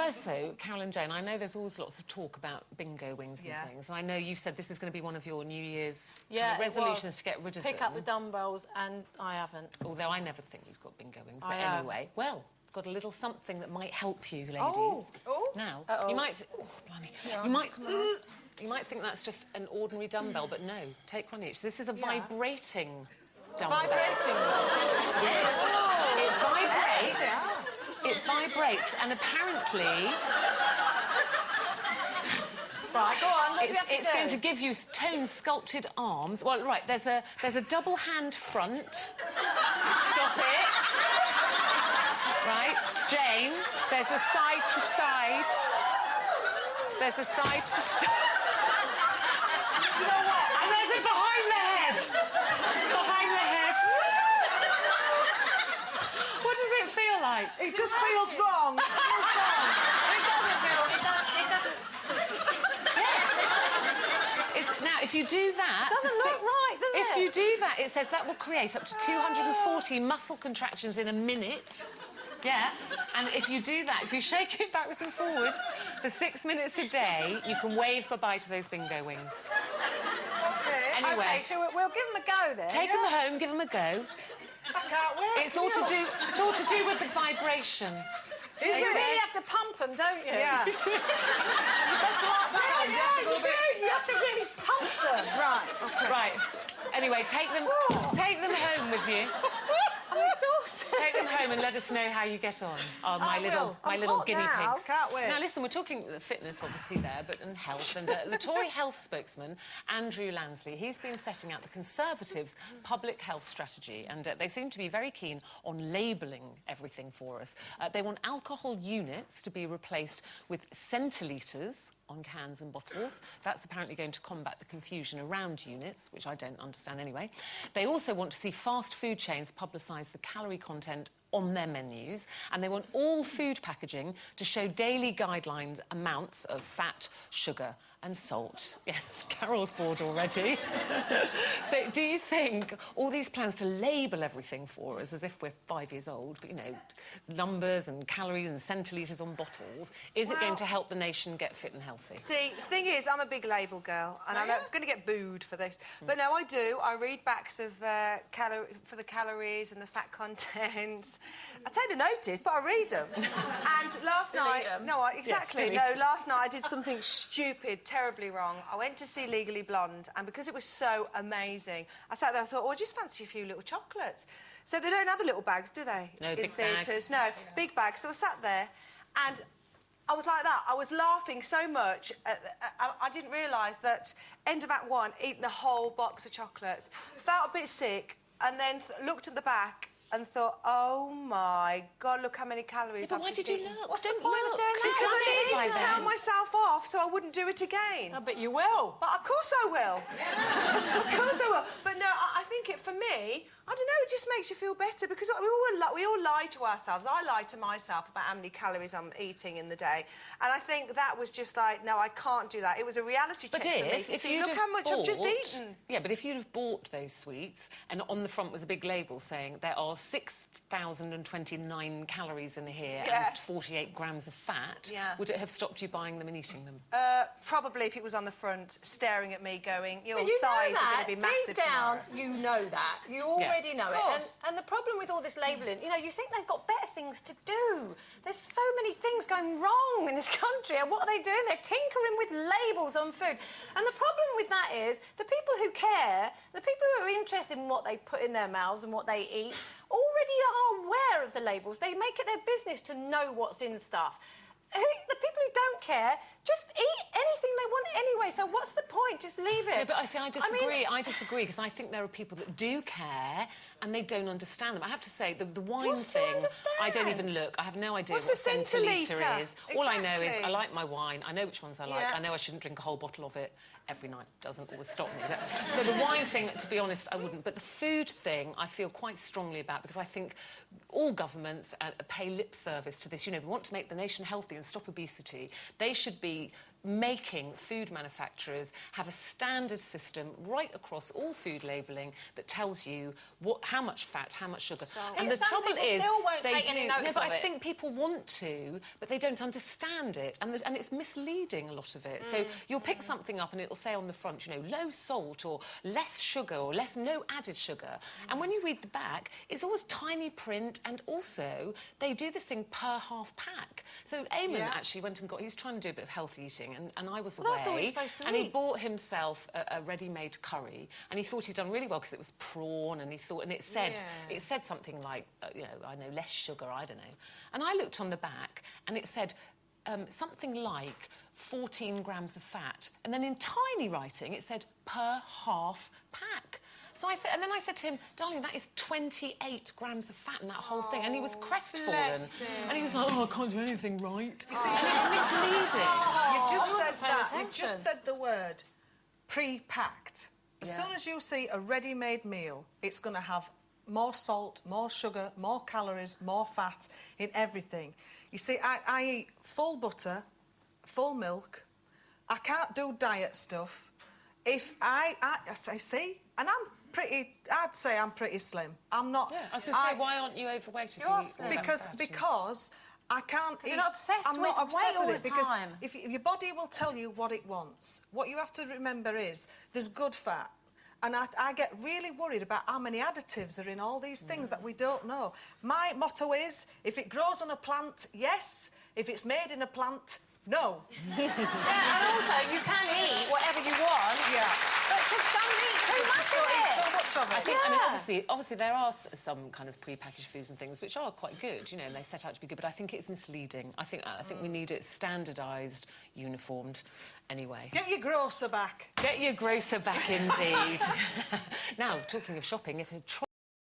first, though, Carol and Jane, I know there's always lots of talk about bingo wings and things, and I know you said this is going to be one of your New Year's resolutions to get rid of them. Pick up the dumbbells, and I haven't. Although I never think you've got bingo wings, but anyway. Well, got a little something that might help you, ladies. Now, you might... Oh, blimey. Yeah, you might think that's just an ordinary dumbbell, but no, take one each. This is a vibrating dumbbell. Vibrating? Yes. It vibrates. It vibrates, and apparently... Right, go on. It's going to give you toned, sculpted arms. Well, right, there's a double hand front. Stop it. Right, Jane, there's a side to side. There's a side to side. Do you know what? And there's a behind the head. Behind the head. What does it feel like? It just feels wrong. It feels wrong. It doesn't feel... It doesn't... Now, if you do that... It doesn't look right, does it? If you do that, it says that will create up to 240 muscle contractions in a minute. Yeah, and if you do that, if you shake it backwards and forwards for 6 minutes a day, you can wave bye-bye to those bingo wings. OK. Anyway... OK, so we'll give them a go, then. Take them home, give them a go. I can't wait. It's all to do with the vibration. Is You it? really have to pump them, don't you? Yeah. That's like that. Yeah, You have to go you a bit... do. You have to really pump them. Right, OK. Right. Anyway, take them home with you. I'm exhausted. Take them home and let us know how you get on. Oh, my little hot guinea now. pigs. Can't wait. Now, listen, we're talking fitness, obviously, there, but and health. And the Tory health spokesman, Andrew Lansley, he's been setting out the Conservatives' public health strategy, and they seem to be very keen on labelling everything for us. They want alcohol units to be replaced with centilitres on cans and bottles. That's apparently going to combat the confusion around units, which I don't understand anyway. They also want to see fast food chains publicise the calorie content on their menus, and they want all food packaging to show daily guidelines amounts of fat, sugar and salt. Yes, Carol's bored already. So do you think all these plans to label everything for us as if we're 5 years old, but, you know, numbers and calories and centilitres on bottles, is it going to help the nation get fit and healthy? See, the thing is, I'm a big label girl, and I'm going to get booed for this. But no, I do. I read backs of for the calories and the fat content. I take the notice, but I read them. And last night... Exactly. Yeah, no, last night I did something stupid, terribly wrong. I went to see Legally Blonde, and because it was so amazing, I sat there and thought, oh, I just fancy a few little chocolates. So they don't have the little bags, do they? No, in big theatres. bags. No, big bags. So I sat there, and I was like that. I was laughing so much. I didn't realise that end of Act 1, eating the whole box of chocolates, felt a bit sick, and then looked at the back and thought, oh my God, look how many calories I've just eaten. Why did you look? What's the point of doing that? Because I needed to tell myself off so I wouldn't do it again. I bet you will. But of course I will. Of course I will. But no, I think for me, I don't know, it just makes you feel better because we all lie to ourselves. I lie to myself about how many calories I'm eating in the day. And I think that was just like, no, I can't do that. It was a reality check for me to see, look how much I've just eaten. Yeah, but if you'd have bought those sweets and on the front was a big label saying there are 6,029 calories in here and 48 grams of fat, would it have stopped you buying them and eating them? Probably if it was on the front, staring at me going, your you thighs know are that. going to be massive Deep down, tomorrow. you know that. You already know it. And the problem with all this labelling, you know, you think they've got better things to do. There's so many things going wrong in this country, and what are they doing? They're tinkering with labels on food. And the problem with that is the people who care, the people who are interested in what they put in their mouths and what they eat, already are aware of the labels. They make it their business to know what's in stuff. The people who don't care just eat anything they want anyway, so what's the point? Just leave it. Yeah, but I disagree. I disagree because I think there are people that do care and they don't understand them. I have to say, the wine thing, I don't even look. I have no idea what a centilitre is. All I know is I like my wine. I know which ones I like. I know I shouldn't drink a whole bottle of it every night. Doesn't always stop me. So the wine thing, to be honest, I wouldn't. But the food thing, I feel quite strongly about because I think all governments pay lip service to this. You know, we want to make the nation healthy and stop obesity. They should be making food manufacturers have a standard system right across all food labelling that tells you how much fat, how much sugar. And the trouble is, they do. No, but I think people want to, but they don't understand it, and it's misleading, a lot of it. So you'll pick something up and it'll say on the front, you know, low salt or less sugar or no added sugar. And when you read the back, it's always tiny print, and also they do this thing per half pack. So Eamon actually went and he's trying to do a bit of healthy eating, and I was away, that's all you're supposed to and he eat. bought himself a ready-made curry, and he thought he'd done really well because it was prawn, and it said something like, you know, I know, less sugar, I don't know. And I looked on the back, and it said something like 14 grams of fat, and then in tiny writing it said per half pack. So I said, and then I said to him, darling, that is 28 grams of fat in that whole thing. And he was crestfallen. And he was like, oh, I can't do anything right. You see, and it's misleading. You've just said that. You've just said the word pre-packed. As soon as you see a ready-made meal, it's going to have more salt, more sugar, more calories, more fat in everything. You see, I eat full butter, full milk. I can't do diet stuff. If I see, and I'd say I'm pretty slim. I'm not. Yeah, I was going to say, why aren't you overweight if you eat all that fat? Because I can't eat. You're not obsessed I'm not with obsessed weight with all it the because time. if your body will tell you what it wants. What you have to remember is there's good fat. And I get really worried about how many additives are in all these things that we don't know. My motto is, if it grows on a plant, yes. If it's made in a plant, no. And also, you can eat whatever you want. Yeah. But just don't eat too much of it. So much of it. I think, I mean, obviously there are some kind of pre-packaged foods and things which are quite good, you know, and they set out to be good, but I think it's misleading. I think we need it standardised, uniformed, anyway. Get your grocer back. Get your grocer back, indeed. Now, talking of shopping, if